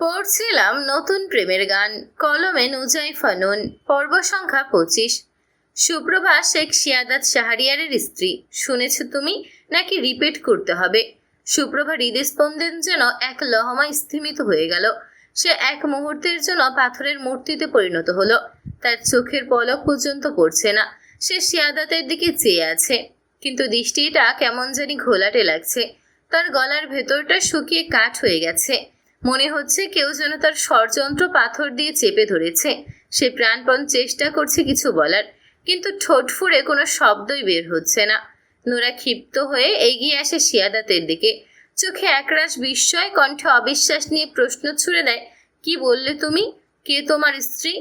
পড়ছিলাম নতুন প্রেমের গান, কলমে নুজাই ফানুন, পর্ব সংখ্যা 25। সুপ্রভা শেখ সিয়াদাত শাহরিয়ারের স্ত্রী। শুনেছ তুমি, নাকি রিপিট করতে হবে? সুপ্রভা হৃদস্পন্দন যেন এক লহমায় স্থিমিত হয়ে গেল। সে এক মুহূর্তের জন্য পাথরের মূর্তিতে পরিণত হলো। তার চোখের পলক পর্যন্ত পড়ছে না। সে সিয়াদাতের দিকে চেয়ে আছে, কিন্তু দৃষ্টিটা কেমন জানি ঘোলাটে লাগছে। তার গলার ভেতরটা শুকিয়ে কাঠ হয়ে গেছে। মনে হচ্ছে কেউ যেন তার ষড়যন্ত্র পাথর দিয়ে চেপে ধরেছে। সে প্রাণপণ চেষ্টা করছে কিছু বলার, কিন্তু ঠোঁট ফুঁড়ে কোনো শব্দই বের হচ্ছে না। নোরা ক্ষিপ্ত হয়ে এগিয়ে আসে সিয়াদাতের দিকে। চোখে একরাশ বিস্ময়, কণ্ঠে অবিশ্বাস নিয়ে প্রশ্ন ছুড়ে দেয়, কি বললে তুমি? কে তোমার স্ত্রী?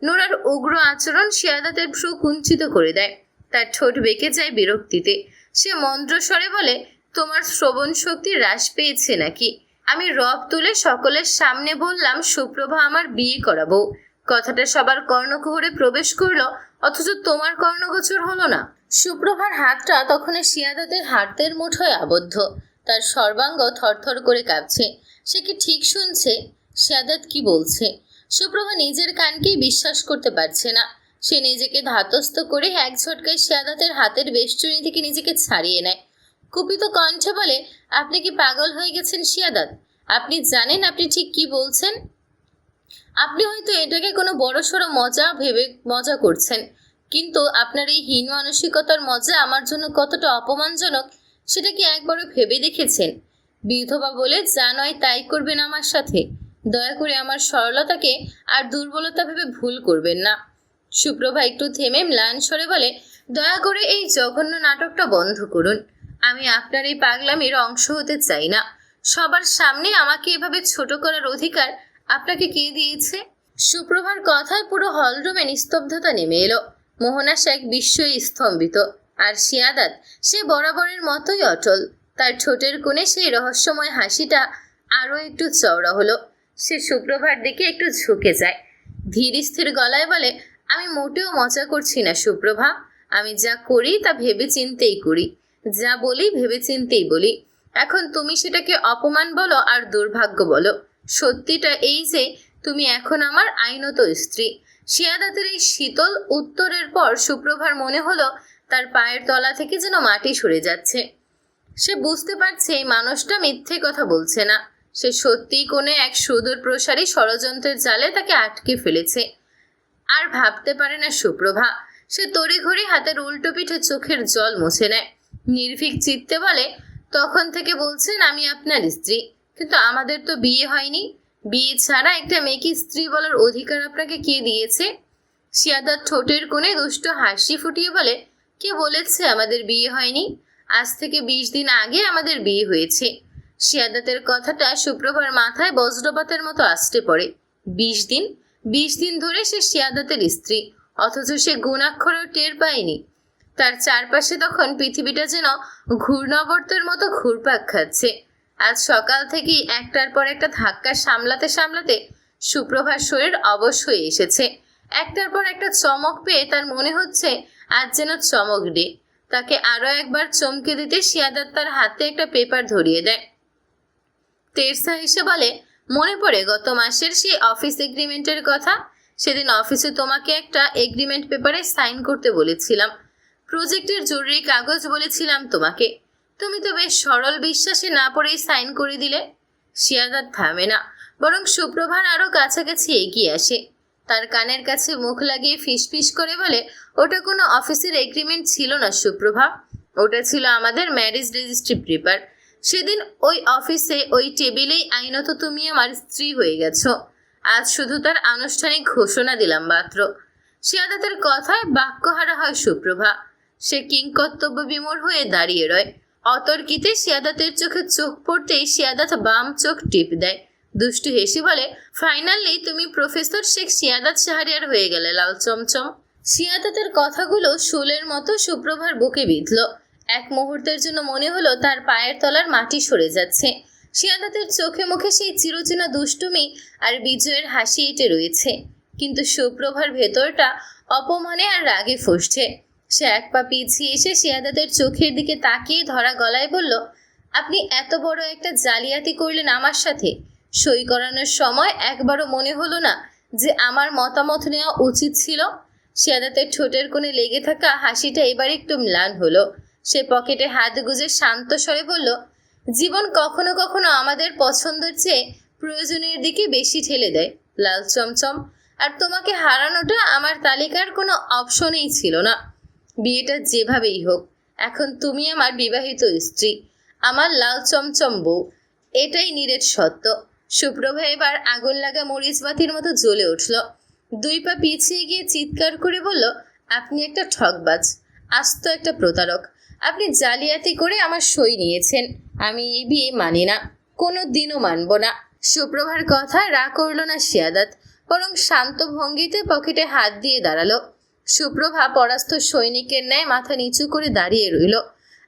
নোরার উগ্র আচরণ সিয়াদাতের ভ্রু কুঞ্চিত করে দেয়। তার ঠোঁট বেঁকে যায় বিরক্তিতে। সে মন্দ্রস্বরে বলে, তোমার শ্রবণ শক্তি হ্রাস পেয়েছে নাকি? আমি রব তুলে সকলের সামনে বললাম সুপ্রভা আমার বিয়ে করাবো। কথাটা সবার কর্ণকুহরে প্রবেশ করলো, অথচ তোমার কর্ণগোচর হলো না। সুপ্রভার হাতটা তখন সিয়াদাতের হাতের মুঠোয় আবদ্ধ। তার সর্বাঙ্গ থরথর করে কাঁপছে। সে কি ঠিক শুনছে? সিয়াদাত কি বলছে? সুপ্রভা নিজের কানকেই বিশ্বাস করতে পারছে না। সে নিজেকে ধাতস্থ করে এক ঝটকায় সিয়াদাতের হাতের বেষ্টনী থেকে নিজেকে ছাড়িয়ে নেয়। কুপিত কণ্ঠে বলে, আপনি কি পাগল হয়ে গেছেন সিয়াদাত? আপনি জানেন আপনি ঠিক কি বলছেন? আপনি হয়তো এটাকে কোনো বড়সড় মজা ভেবে মজা করছেন, কিন্তু আপনার এই হীন মানসিকতার মজা আমার জন্য কতটা অপমানজনক সেটা কি একবারও ভেবে দেখেছেন? বিধবা বলে যা নয় তাই করবেন আমার সাথে। দয়া করে আমার সরলতাকে আর দুর্বলতা ভেবে ভুল করবেন না। সুপ্রভা একটু থেমে ম্লান স্বরে বলে, দয়া করে এই জঘন্য নাটকটা বন্ধ করুন। আমি আপনার এই পাগলামির অংশ হতে চাই না। সবার সামনে আমাকে এভাবে ছোট করার অধিকার আপনাকে কে দিয়েছে? সুপ্রভার কথায় পুরো হলরুমে নিস্তব্ধতা নেমে এলো। মোহনা শেখ বিস্ময়ে স্তম্ভিত, আর সিয়াদাত সে বরাবরের মতোই অটল। তার ঠোঁটের কোণে সেই রহস্যময় হাসিটা আরও একটু চওড়া হলো। সে সুপ্রভার দিকে একটু ঝুঁকে যায়, ধীর স্থির গলায় বলে, আমি মোটেও মজা করছি না সুপ্রভা। আমি যা করি তা ভেবে চিন্তেই করি, যা বলি ভেবে চিন্তেই বলি। এখন তুমি সেটাকে অপমান বলো আর দুর্ভাগ্য বলো, সত্যিটা এই যে তুমি এখন আমার আইনত স্ত্রী। সিয়াদাতের এই শীতল উত্তরের পর সুপ্রভার মনে হলো তার পায়ের তলা থেকে যেন মাটি সরে যাচ্ছে। সে বুঝতে পারছে এই মানুষটা মিথ্যে কথা বলছে না। সে সত্যিই কোনো এক সুদূর প্রসারী ষড়যন্ত্রের জালে তাকে আটকে ফেলেছে। আর ভাবতে পারে না সুপ্রভা। সে তড়িঘড়ি হাতের উল্টো পিঠে চোখের জল মুছে নেয়। নির্ভীক চিত্তে বলে, তখন থেকে বলছেন আমি আপনার স্ত্রী, কিন্তু আমাদের তো বিয়ে হয়নি। বিয়ে ছাড়া একটা মেয়েকে স্ত্রী বলার অধিকার আপনাকে কে দিয়েছে? সিয়াদাত ঠোঁটের কোণে দুষ্ট হাসি ফুটিয়ে বলে, কে বলেছে আমাদের বিয়ে হয়নি? আজ থেকে 20 দিন আগে আমাদের বিয়ে হয়েছে। সিয়াদাতের কথাটা সুপ্রভার মাথায় বজ্রপাতের মতো আছড়ে পড়ে। 20 দিন? 20 দিন ধরে সে সিয়াদাতের স্ত্রী, অথচ সে গুণাক্ষরেও টের পায়নি। তার চারপাশে তখন পৃথিবীটা যেন ঘূর্ণাবর্তের মতো ঘুরপাক খাচ্ছে। আজ সকাল থেকেই একটার পর একটা ধাক্কা সামলাতে সামলাতে সুপ্রভার শরীর অবশ হয়ে এসেছে। একটার পর একটা চমক পেয়ে তার মনে হচ্ছে আজ যেন চমক ডে। তাকে আরো একবার চমকে দিতে সিয়াদাত তার হাতে একটা পেপার ধরিয়ে দেয়। তেরসা হেসে বলে, মনে পড়ে গত মাসের সেই অফিস এগ্রিমেন্টের কথা? সেদিন অফিসে তোমাকে একটা এগ্রিমেন্ট পেপারে সাইন করতে বলেছিলাম। প্রজেক্টের জরুরি কাগজ বলেছিলাম তোমাকে। তুমি তো বেশ সরল বিশ্বাসে না পড়েই সাইন করে দিলে। সিয়াদাত থামে না, বরং সুপ্রভার আরো কাছাকাছি এগিয়ে আসে। তার কানের কাছে মুখ লাগিয়ে ফিসফিস করে বলে, ওটা কোনো অফিসের এগ্রিমেন্ট ছিল না সুপ্রভা। ওটা ছিল আমাদের ম্যারেজ রেজিস্ট্রি পেপার। সেদিন ওই অফিসে ওই টেবিলেই আইনত তুমি আমার স্ত্রী হয়ে গেছো। আজ শুধু তার আনুষ্ঠানিক ঘোষণা দিলাম মাত্র। সিয়াদাতের কথায় বাক্যহারা হয় সুপ্রভা। সে কিংকর্তব্য বিমূঢ় হয়ে দাঁড়িয়ে রয়। অতর্কিতে সিয়াদাতের চোখে চোখ পড়তেই সিয়াদাত বাম চোখ টিপ দেয়। দুষ্টু হেসে বলে, ফাইনালি তুমি প্রফেসর শেখ সিয়াদাত শাহরিয়ার হয়ে গেলে লাল চমচম। সিয়াদাতের কথাগুলো শুলের মতো সুপ্রভার বুকে বিঁধল। এক মুহূর্তের জন্য মনে হলো তার পায়ের তলার মাটি সরে যাচ্ছে। সিয়াদাতের চোখে মুখে সেই চিরচেনা দুষ্টুমি আর বিজয়ের হাসি এঁটে রয়েছে, কিন্তু সুপ্রভার ভেতরটা অপমানে আর রাগে ফুঁসছে। সে এক পা পিছিয়ে এসে সিয়াদাতের চোখের দিকে তাকিয়ে ধরা গলায় বলল, আপনি এত বড় একটা জালিয়াতি করলেন আমার সাথে। সই করানোর সময় একবারও মনে হলো না যে আমার মতামত নেওয়া উচিত ছিল? শিয়াদাতের ঠোঁটের কোণে লেগে থাকা হাসিটা এবার একটু ম্লান হলো। সে পকেটে হাত গুজে শান্ত স্বরে বলল, জীবন কখনো কখনো আমাদের পছন্দের চেয়ে প্রয়োজনের দিকে বেশি ঠেলে দেয় লাল চমচম। আর তোমাকে হারানোটা আমার তালিকার কোনো অপশনেই ছিল না। বিয়েটা যেভাবেই হোক, এখন তুমি আমার বিবাহিত স্ত্রী, আমার লাল চমচম বউ। এটাই নিরেট সত্য। সুপ্রভা এবার আগুন লাগা মরিচবাতির মতো জ্বলে উঠল। 2 পা পিছিয়ে গিয়ে চিৎকার করে বলল, আপনি একটা ঠকবাজ, আস্ত একটা প্রতারক। আপনি জালিয়াতি করে আমার সই নিয়েছেন। আমি এই বিয়ে মানি না, কোনো দিনও মানব না। সুপ্রভার কথা রাগ করল না শিয়াদাত, বরং শান্ত ভঙ্গিতে পকেটে হাত দিয়ে দাঁড়ালো। সুপ্রভা পরাস্ত সৈনিকের ন্যায় মাথা নিচু করে দাঁড়িয়ে রইল।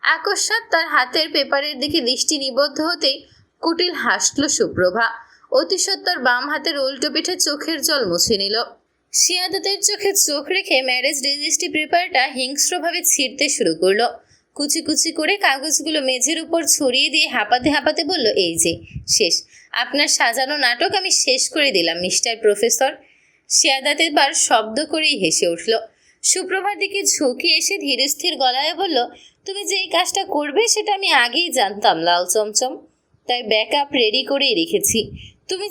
আকস্মাৎ তার হাতের পেপারের দিকে দৃষ্টি নিবদ্ধ হতেই কুটিল হাসল সুপ্রভা। অতিসত্বর বাম হাতের উল্টো পিঠে চোখের জল মুছে নিল। শিয়াদাতের চোখে চোখ রেখে ম্যারেজ রেজিস্ট্রি পেপারটা হিংস্রভাবে ছিঁড়তে শুরু করলো। কুচি কুচি করে কাগজগুলো মেঝের উপর ছড়িয়ে দিয়ে হাঁপাতে হাঁপাতে বলল, এই যে শেষ, আপনার সাজানো নাটক আমি শেষ করে দিলাম মিস্টার প্রফেসর। শিয়াদাত এবার শব্দ করেই হেসে উঠল। সুপ্রভার দিকে ঝুঁকে এসে ধীরস্থির গলায় বলল, তুমি যে এই কাজটা করবে সেটা আমি আগেই জানতাম লাল চমচম, তাই ব্যাকআপ রেডি করেই রেখেছি। তুমি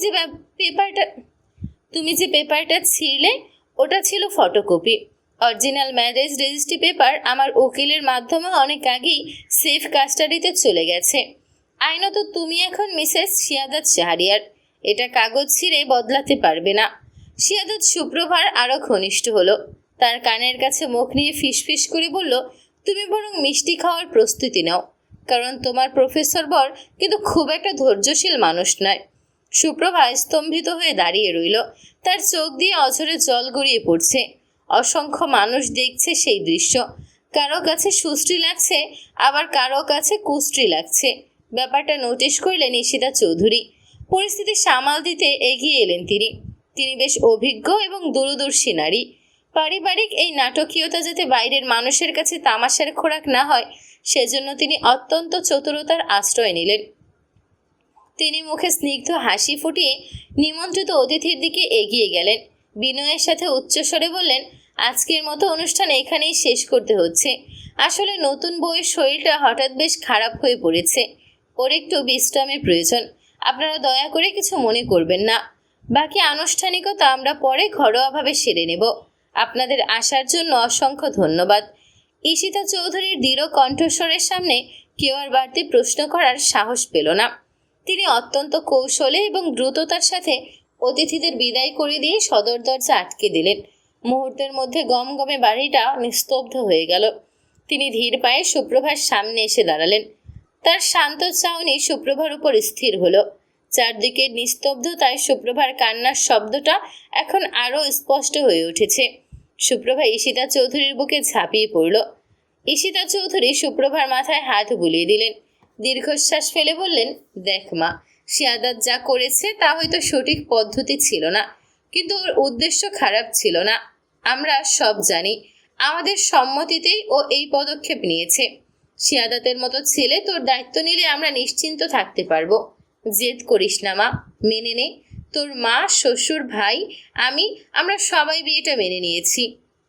যে পেপারটা ছিঁড়লে ওটা ছিল photocopy. Original marriage registry paper আমার উকিলের মাধ্যমে অনেক আগেই সেফ কাস্টাডিতে চলে গেছে। আইনত তুমি এখন মিসেস শিয়াদাত শাহরিয়ার। এটা কাগজ ছিঁড়ে বদলাতে পারবে না। শিয়াদাত সুপ্রভার আরও ঘনিষ্ঠ হলো। তার কানের কাছে মুখ নিয়ে ফিসফিস করে বলল, তুমি বরং মিষ্টি খাওয়ার প্রস্তুতি নাও, কারণ তোমার প্রফেসর বর কিন্তু খুব একটা ধৈর্যশীল মানুষ নয়। সুপ্রভা স্তম্ভিত হয়ে দাঁড়িয়ে রইল। তার চোখ দিয়ে অঝরে জল গড়িয়ে পড়ছে। অসংখ্য মানুষ দেখছে সেই দৃশ্য। কারো কাছে সুশ্রী লাগছে, আবার কারো কাছে কুশ্রী লাগছে। ব্যাপারটা নোটিশ করলেন ঈশিতা চৌধুরী। পরিস্থিতি সামাল দিতে এগিয়ে এলেন তিনি বেশ অভিজ্ঞ এবং দূরদর্শী নারী। পারিবারিক এই নাটকীয়তা যাতে বাইরের মানুষের কাছে তামাশার খোরাক না হয়, সেজন্য তিনি অত্যন্ত চতুরতার আশ্রয় নিলেন। তিনি মুখে স্নিগ্ধ হাসি ফুটিয়ে নিমন্ত্রিত অতিথির দিকে এগিয়ে গেলেন। বিনয়ের সাথে উচ্চস্বরে বললেন, আজকের মতো অনুষ্ঠান এখানেই শেষ করতে হচ্ছে। আসলে নতুন বউয়ের শরীরটা হঠাৎ বেশ খারাপ হয়ে পড়েছে, ওর একটু বিশ্রামের প্রয়োজন। আপনারা দয়া করে কিছু মনে করবেন না। বাকি আনুষ্ঠানিকতা আমরা পরে ঘরোয়াভাবে সেরে নেব। আপনাদের আসার জন্য অসংখ্য ধন্যবাদ। ঈশিতা চৌধুরীর দৃঢ় কণ্ঠস্বরের সামনে কেউ আর বাড়তি প্রশ্ন করার সাহস পেল না। তিনি অত্যন্ত কৌশলে এবং দ্রুততার সাথে অতিথিদের বিদায় করে দিয়ে সদর দরজা আটকে দিলেন। মুহূর্তের মধ্যে গমগমে বাড়িটা নিস্তব্ধ হয়ে গেল। তিনি ধীর পায়ে সুপ্রভার সামনে এসে দাঁড়ালেন। তার শান্ত চাউনি সুপ্রভার উপর স্থির হলো। চারদিকের নিস্তব্ধতায় সুপ্রভার কান্নার শব্দটা এখন আরও স্পষ্ট হয়ে উঠেছে। সুপ্রভা ঈশিতা চৌধুরীর বুকে ঝাঁপিয়ে পড়ল। ঈশিতা চৌধুরী সুপ্রভার মাথায় হাত বুলিয়ে দিলেন। দীর্ঘশ্বাস ফেলে বললেন, দেখ মা, শিয়াদাত যা করেছে তা হয়তো সঠিক পদ্ধতি ছিল না, কিন্তু ওর উদ্দেশ্য খারাপ ছিল না। আমরা সব জানি। আমাদের সম্মতিতেই ও এই পদক্ষেপ নিয়েছে। শিয়াদাতের মতো ছেলে তোর দায়িত্ব নিলে আমরা নিশ্চিন্ত থাকতে পারবো। জেদ করিস না মা, মেনে নে। তোর মা, শ্বশুর, ভাই, আমরা সবাই বিয়েটা মেনে নিয়েছি।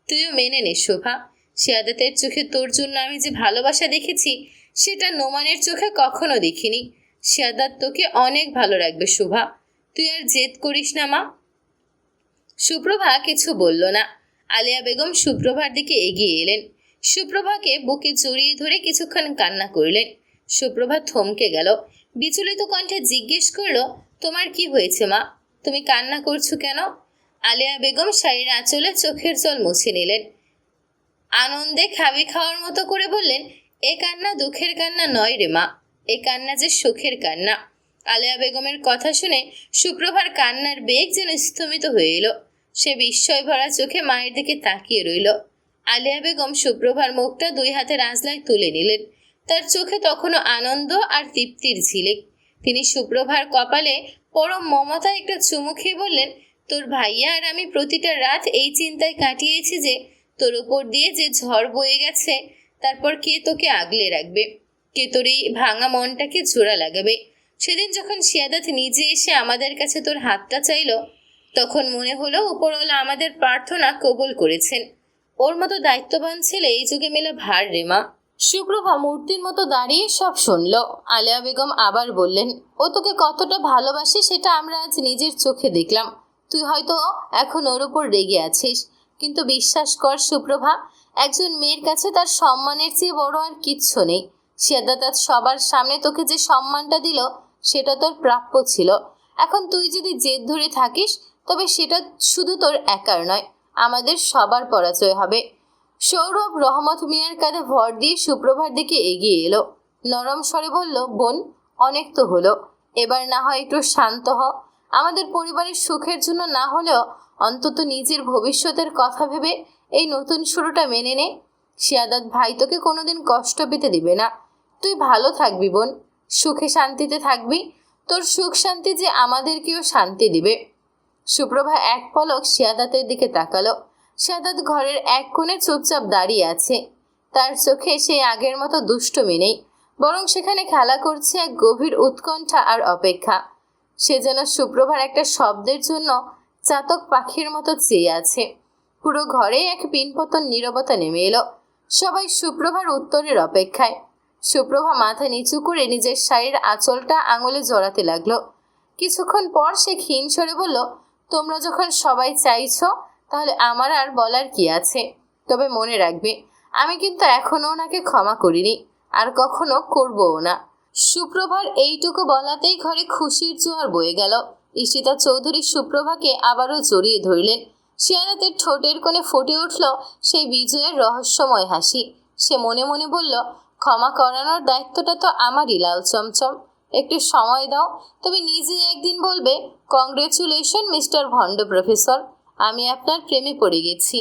তুইও মেনে নে শোভা। শিয়াদাতের চোখে তোর জন্য আমি যে ভালোবাসা দেখেছি সেটা নোমানের চোখে কখনো দেখিনি। শিয়াদাত তোকে অনেক ভালো রাখবে শোভা। তুই আর জেদ করিস না মা। সুপ্রভা কিছু বলল না। আলিয়া বেগম সুপ্রভার দিকে এগিয়ে এলেন। সুপ্রভাকে বুকে জড়িয়ে ধরে কিছুক্ষণ কান্না করলেন। সুপ্রভা থমকে গেল। বিচলিত কণ্ঠে জিজ্ঞেস করলো, তোমার কি হয়েছে মা? তুমি কান্না করছো কেন? আলিয়া বেগম শাড়ির আঁচলে চোখের জল মুছে নিলেন। আনন্দে খাবি খাওয়ার মতো করে বললেন, এ কান্না দুঃখের কান্না নয় রে মা, এ কান্না যে সুখের কান্না। আলিয়া বেগমের কথা শুনে সুপ্রভার কান্নার বেগ যেন স্থমিত হয়ে এলো। সে বিস্ময় ভরা চোখে মায়ের দিকে তাকিয়ে রইল। আলিয়া বেগম সুপ্রভার মুখটা 2 হাতের আঁচলায় তুলে নিলেন। তার চোখে তখনও আনন্দ আর তৃপ্তির ঝিলিক। তিনি সুপ্রভার কপালে পরম মমতা একটা চুমু খেয়ে বললেন, তোর ভাইয়া আর আমি প্রতিটা রাত এই চিন্তায় কাটিয়েছি যে তোর উপর দিয়ে যে ঝড় বয়ে গেছে, তারপর কে তোকে আগলে রাখবে, কে তোর এই ভাঙা মনটাকে জোড়া লাগাবে। সেদিন যখন শিয়াদাত নিজে এসে আমাদের কাছে তোর হাতটা চাইল, তখন মনে হলো উপরওয়ালা আমাদের প্রার্থনা কবুল করেছেন। ওর মতো দায়িত্ববান ছেলে এই যুগে মেলা ভার রে মা। সুপ্রভা মূর্তির মতো দাঁড়িয়ে সব শুনল। আলেয়া বেগম আবার বললেন, ও তোকে কতটা ভালোবাসে সেটা আমরা আজ নিজের চোখে দেখলাম। তুই হয়তো এখন ওর উপর রেগে আছিস, কিন্তু বিশ্বাস কর সুপ্রভা, একজন মেয়ের কাছে তার সম্মানের চেয়ে বড় আর কিচ্ছু নেই। শিয়াদাত আজ সবার সামনে তোকে যে সম্মানটা দিল সেটা তোর প্রাপ্য ছিল। এখন তুই যদি জেদ ধরে থাকিস তবে সেটা শুধু তোর একার নয়, আমাদের সবার পরাজয় হবে। সৌরভ রহমত মিয়ার কাঁধে ভর দিয়ে সুপ্রভার দিকে এগিয়ে এলো। নরম স্বরে বলল, বোন, অনেক তো হলো, এবার না হয় একটু শান্ত হ। আমাদের পরিবারের সুখের জন্য না হলেও অন্তত নিজের ভবিষ্যতের কথা ভেবে এই নতুন শুরুটা মেনে নে। শিয়াদাত ভাই তোকে কোনোদিন কষ্ট পেতে দিবে না। তুই ভালো থাকবি বোন, সুখে শান্তিতে থাকবি। তোর সুখ শান্তি যে আমাদেরকেও শান্তি দিবে। সুপ্রভা এক পলক শিয়াদাতের দিকে তাকালো। শিয়াদাত ঘরের এক কোণে চুপচাপ দাঁড়িয়ে আছে। তার চোখে সেই আগের মতো দুষ্টুমি নেই, বরং সেখানে খেলা করছে এক গভীর উৎকণ্ঠা আর অপেক্ষা। সে যেন সুপ্রভার একটা শব্দের জন্য চাতক পাখির মতো চেয়ে আছে। পুরো ঘরে এক পিনপতন নীরবতা নেমে এলো। সবাই সুপ্রভার উত্তরের অপেক্ষায়। সুপ্রভা মাথা নিচু করে নিজের শাড়ির আঁচলটা আঙুলে জড়াতে লাগলো। কিছুক্ষণ পর সে ক্ষীণ স্বরে বলল, তোমরা যখন সবাই চাইছো তাহলে আমার আর বলার কি আছে। তবে মনে রাখবে, আমি কিন্তু এখনো ওনাকে ক্ষমা করিনি, আর কখনো করবও না। সুপ্রভার এইটুকু বলাতেই ঘরে খুশির জোয়ার বয়ে গেল। ঈশিতা চৌধুরী সুপ্রভাকে আবারও জড়িয়ে ধরলেন। শিয়াদাতের ঠোঁটের কোণে ফুটে উঠল সেই বিজয়ের রহস্যময় হাসি। সে মনে মনে বলল, ক্ষমা করানোর দায়িত্বটা তো আমারই লাল চমচম। একটু সময় দাও, তবে নিজেই একদিন বলবে, কংগ্রেচুলেশন মিস্টার ভণ্ড প্রফেসর, আমি আপনার প্রেমে পড়ে গেছি।